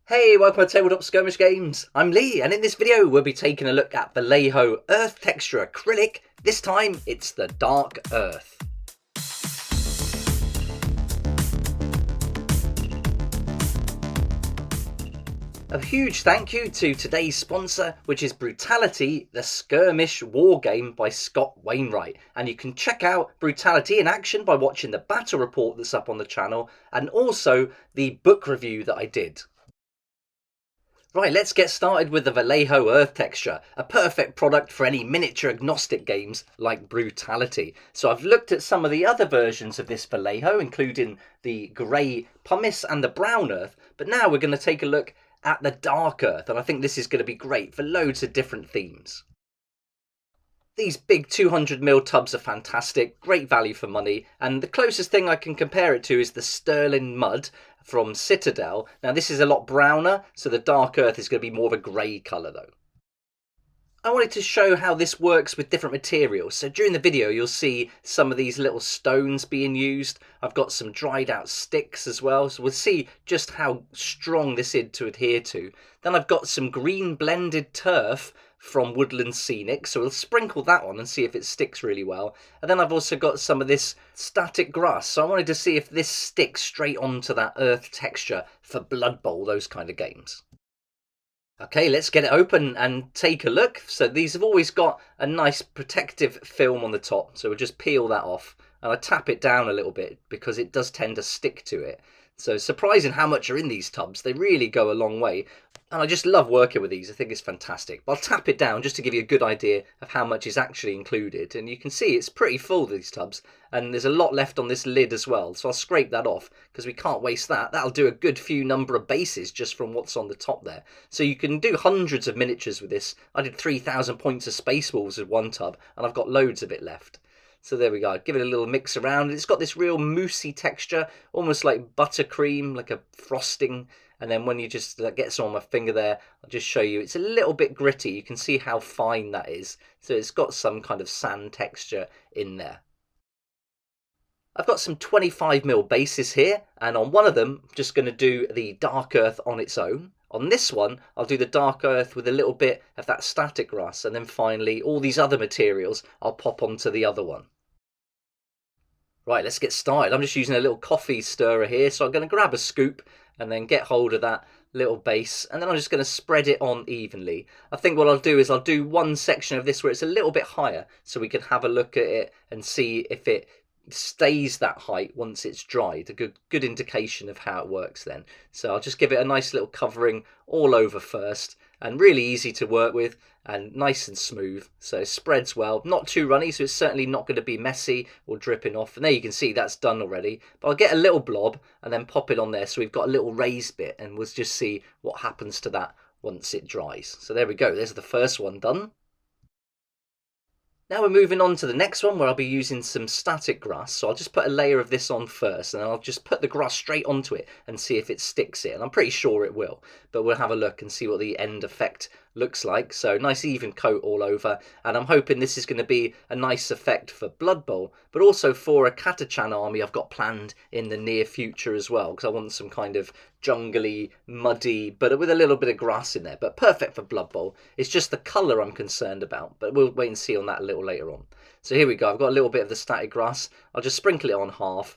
Hey, welcome to Tabletop Skirmish Games. I'm Lee, and in this video we'll be taking a look at Vallejo Earth Texture Acrylic. This time it's the Dark Earth. A huge thank you to today's sponsor, which is Brutality, the Skirmish War Game by Scott Wainwright. And you can check out Brutality in action by watching the battle report that's up on the channel, and also the book review that I did. Right, let's get started with the Vallejo Earth Texture, a perfect product for any miniature agnostic games like Brutality. So I've looked at some of the other versions of this Vallejo, including the grey pumice and the brown earth, but now we're going to take a look at the dark earth, and I think this is going to be great for loads of different themes. These big 200ml tubs are fantastic, great value for money, and the closest thing I can compare it to is the Sterling Mud from Citadel. Now this is a lot browner, so the dark earth is going to be more of a grey colour though. I wanted to show how this works with different materials. So during the video you'll see some of these little stones being used. I've got some dried out sticks as well, so we'll see just how strong this is to adhere to. Then I've got some green blended turf from Woodland Scenic, so we'll sprinkle that on and see if it sticks really well. And then I've also got some of this static grass, so I wanted to see if this sticks straight onto that earth texture for Blood Bowl, those kind of games. Okay, let's get it open and take a look. So these have always got a nice protective film on the top, so we'll just peel that off, and I tap it down a little bit because it does tend to stick to it. So surprising how much are in these tubs. They really go a long way, and I just love working with these. I think it's fantastic. But I'll tap it down just to give you a good idea of how much is actually included, and you can see it's pretty full, these tubs, and there's a lot left on this lid as well, so I'll scrape that off because we can't waste that. That'll do a good few number of bases just from what's on the top there. So you can do hundreds of miniatures with this. I did 3,000 points of Space Wolves with one tub, and I've got loads of it left. So there we go, give it a little mix around. It's got this real moussey texture, almost like buttercream, like a frosting. And then when you just get some on my finger there, I'll just show you, it's a little bit gritty. You can see how fine that is. So it's got some kind of sand texture in there. I've got some 25mm bases here, and on one of them, I'm just going to do the dark earth on its own. On this one, I'll do the dark earth with a little bit of that static grass, and then finally all these other materials I'll pop onto the other one. Right, let's get started. I'm just using a little coffee stirrer here, so I'm going to grab a scoop and then get hold of that little base, and then I'm just going to spread it on evenly. I think what I'll do is I'll do one section of this where it's a little bit higher, so we can have a look at it and see if it stays that height once it's dried. A good indication of how it works then. So I'll just give it a nice little covering all over first, and really easy to work with and nice and smooth, so it spreads well, not too runny, so it's certainly not going to be messy or dripping off. And there you can see that's done already, but I'll get a little blob and then pop it on there so we've got a little raised bit, and we'll just see what happens to that once it dries. So there we go, there's the first one done. Now we're moving on to the next one, where I'll be using some static grass. So I'll just put a layer of this on first, and then I'll just put the grass straight onto it and see if it sticks it. And I'm pretty sure it will, but we'll have a look and see what the end effect looks like. So nice even coat all over, and I'm hoping this is going to be a nice effect for Blood Bowl, but also for a Catachan army I've got planned in the near future as well, because I want some kind of jungly, muddy, but with a little bit of grass in there, but perfect for Blood Bowl. It's just the colour I'm concerned about, but we'll wait and see on that a little later on. So here we go, I've got a little bit of the static grass. I'll just sprinkle it on half,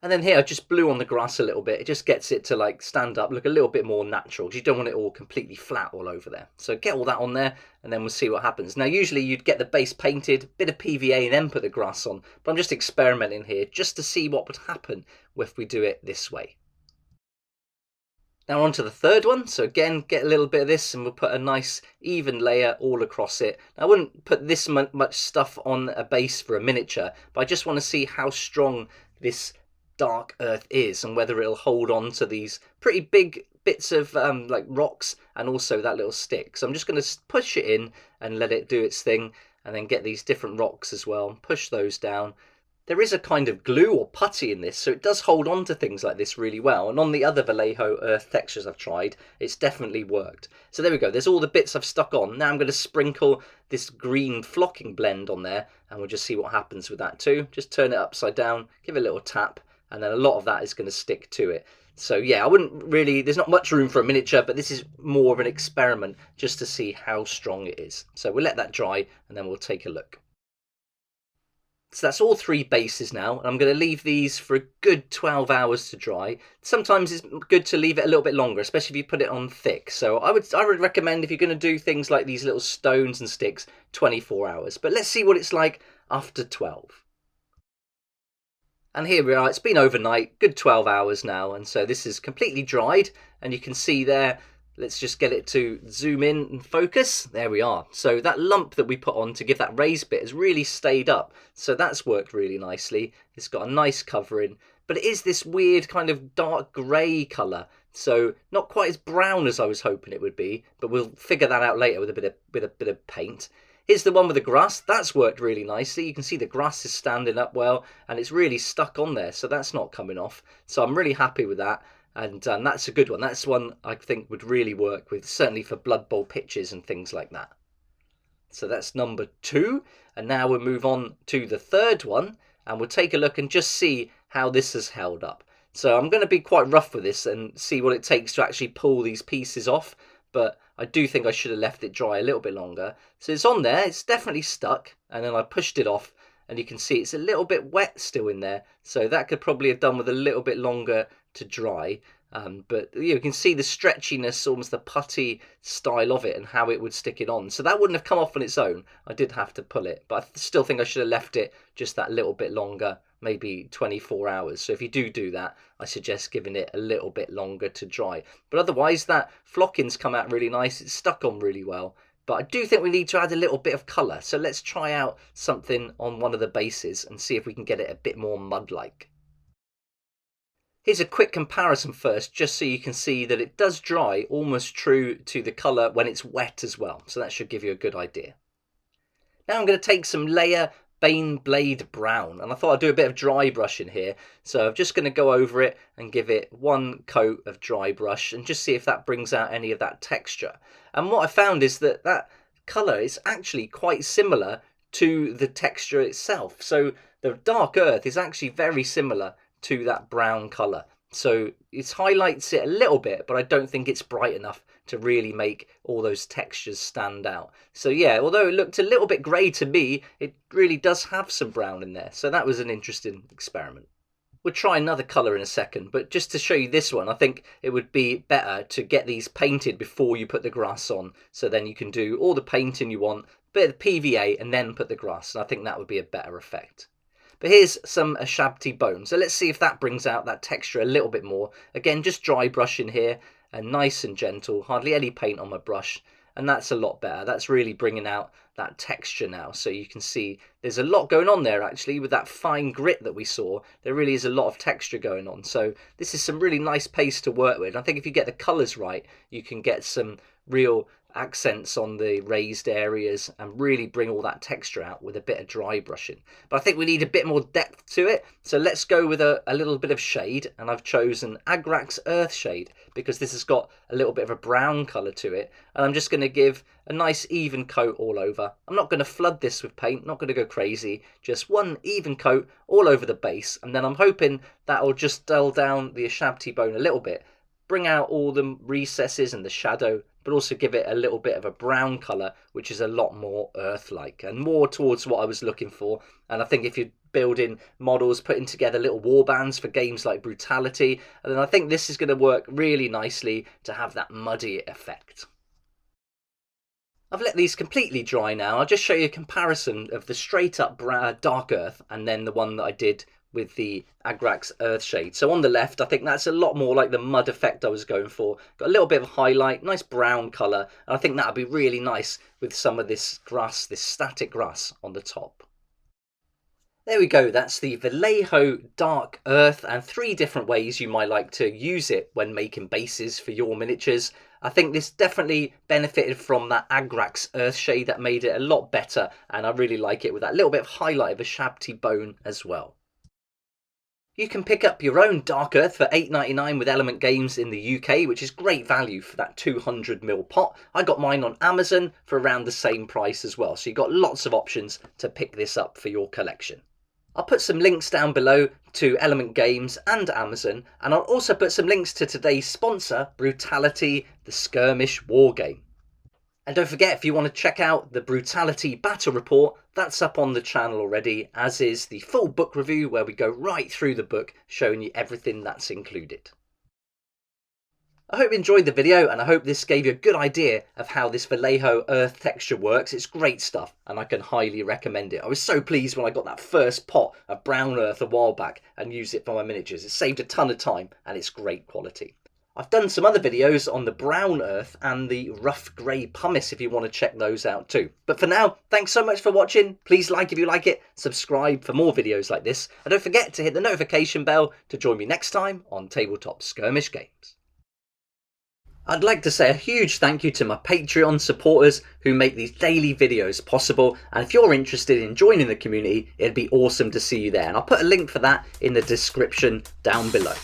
and then here I just blew on the grass a little bit. It just gets it to like stand up, look a little bit more natural, because you don't want it all completely flat all over there. So get all that on there, and then we'll see what happens. Now usually you'd get the base painted, bit of PVA, and then put the grass on, but I'm just experimenting here just to see what would happen if we do it this way. Now on to the third one. So again, get a little bit of this, and we'll put a nice even layer all across it. Now, I wouldn't put this much stuff on a base for a miniature, but I just want to see how strong this dark earth is and whether it'll hold on to these pretty big bits of like rocks and also that little stick. So I'm just going to push it in and let it do its thing, and then get these different rocks as well, push those down. There is a kind of glue or putty in this, so it does hold on to things like this really well. And on the other Vallejo earth textures I've tried, it's definitely worked. So there we go, there's all the bits I've stuck on. Now I'm going to sprinkle this green flocking blend on there, and we'll just see what happens with that too. Just turn it upside down, give it a little tap, and then a lot of that is going to stick to it. So yeah, I wouldn't really, there's not much room for a miniature, but this is more of an experiment just to see how strong it is. So we'll let that dry and then we'll take a look. So that's all three bases now, and I'm going to leave these for a good 12 hours to dry. Sometimes it's good to leave it a little bit longer, especially if you put it on thick. So I would recommend, if you're going to do things like these little stones and sticks, 24 hours. But let's see what it's like after 12. And here we are, it's been overnight, good 12 hours now, and so this is completely dried, and you can see there, let's just get it to zoom in and focus. There we are. So that lump that we put on to give that raised bit has really stayed up. So that's worked really nicely. It's got a nice covering, but it is this weird kind of dark grey colour. So not quite as brown as I was hoping it would be, but we'll figure that out later with a bit of paint. Here's the one with the grass. That's worked really nicely. You can see the grass is standing up well, and it's really stuck on there, so that's not coming off. So I'm really happy with that. And that's a good one. That's one I think would really work with, certainly for Blood Bowl pitches and things like that. So that's number 2. And now we'll move on to the third one, and we'll take a look and just see how this has held up. So I'm going to be quite rough with this and see what it takes to actually pull these pieces off. But I do think I should have left it dry a little bit longer. So it's on there. It's definitely stuck. And then I pushed it off, and you can see it's a little bit wet still in there. So that could probably have done with a little bit longer to dry, but you can see the stretchiness, almost the putty style of it, and how it would stick it on. So that wouldn't have come off on its own. I did have to pull it, but I still think I should have left it just that little bit longer, maybe 24 hours. So if you do that, I suggest giving it a little bit longer to dry. But otherwise, that flocking's come out really nice. It's stuck on really well. But I do think we need to add a little bit of colour. So let's try out something on one of the bases and see if we can get it a bit more mud-like. Here's a quick comparison first, just so you can see that it does dry almost true to the colour when it's wet as well. So that should give you a good idea. Now I'm going to take some layer Bane Blade Brown, and I thought I'd do a bit of dry brushing here. So I'm just going to go over it and give it one coat of dry brush and just see if that brings out any of that texture. And what I found is that that colour is actually quite similar to the texture itself. So the dark earth is actually very similar to that brown colour. So it highlights it a little bit, but I don't think it's bright enough to really make all those textures stand out. So yeah, although it looked a little bit grey to me, it really does have some brown in there. So that was an interesting experiment. We'll try another colour in a second, but just to show you this one, I think it would be better to get these painted before you put the grass on. So then you can do all the painting you want, bit of PVA, and then put the grass. And I think that would be a better effect. But here's some Ashabti bone. So let's see if that brings out that texture a little bit more. Again, just dry brushing here, and nice and gentle, hardly any paint on my brush. And that's a lot better. That's really bringing out that texture now. So you can see there's a lot going on there actually with that fine grit that we saw. There really is a lot of texture going on. So this is some really nice paste to work with. I think if you get the colours right, you can get some real accents on the raised areas and really bring all that texture out with a bit of dry brushing. But I think we need a bit more depth to it, so let's go with a little bit of shade, and I've chosen Agrax Earth Shade because this has got a little bit of a brown colour to it, and I'm just going to give a nice even coat all over. I'm not going to flood this with paint, not going to go crazy, just one even coat all over the base, and then I'm hoping that'll just dull down the Ashabti bone a little bit, bring out all the recesses and the shadow, but also give it a little bit of a brown colour, which is a lot more earth-like and more towards what I was looking for. And I think if you're building models, putting together little warbands for games like Brutality, and then I think this is going to work really nicely to have that muddy effect. I've let these completely dry now. I'll just show you a comparison of the straight up dark earth and then the one that I did with the Agrax Earthshade. So on the left, I think that's a lot more like the mud effect I was going for. Got a little bit of highlight, nice brown colour, and I think that would be really nice with some of this grass, this static grass on the top. There we go, that's the Vallejo Dark Earth, and 3 different ways you might like to use it when making bases for your miniatures. I think this definitely benefited from that Agrax Earthshade that made it a lot better, and I really like it with that little bit of highlight of a Ashabti bone as well. You can pick up your own Dark Earth for £8.99 with Element Games in the UK, which is great value for that 200ml pot. I got mine on Amazon for around the same price as well, so you've got lots of options to pick this up for your collection. I'll put some links down below to Element Games and Amazon, and I'll also put some links to today's sponsor, Brutality, the skirmish war game. And don't forget, if you want to check out the Brutality Battle Report, that's up on the channel already, as is the full book review where we go right through the book, showing you everything that's included. I hope you enjoyed the video, and I hope this gave you a good idea of how this Vallejo earth texture works. It's great stuff, and I can highly recommend it. I was so pleased when I got that first pot of brown earth a while back and used it for my miniatures. It saved a ton of time, and it's great quality. I've done some other videos on the brown earth and the rough grey pumice if you want to check those out too. But for now, thanks so much for watching. Please like if you like it, subscribe for more videos like this, and don't forget to hit the notification bell to join me next time on Tabletop Skirmish Games. I'd like to say a huge thank you to my Patreon supporters who make these daily videos possible, and if you're interested in joining the community, it'd be awesome to see you there, and I'll put a link for that in the description down below.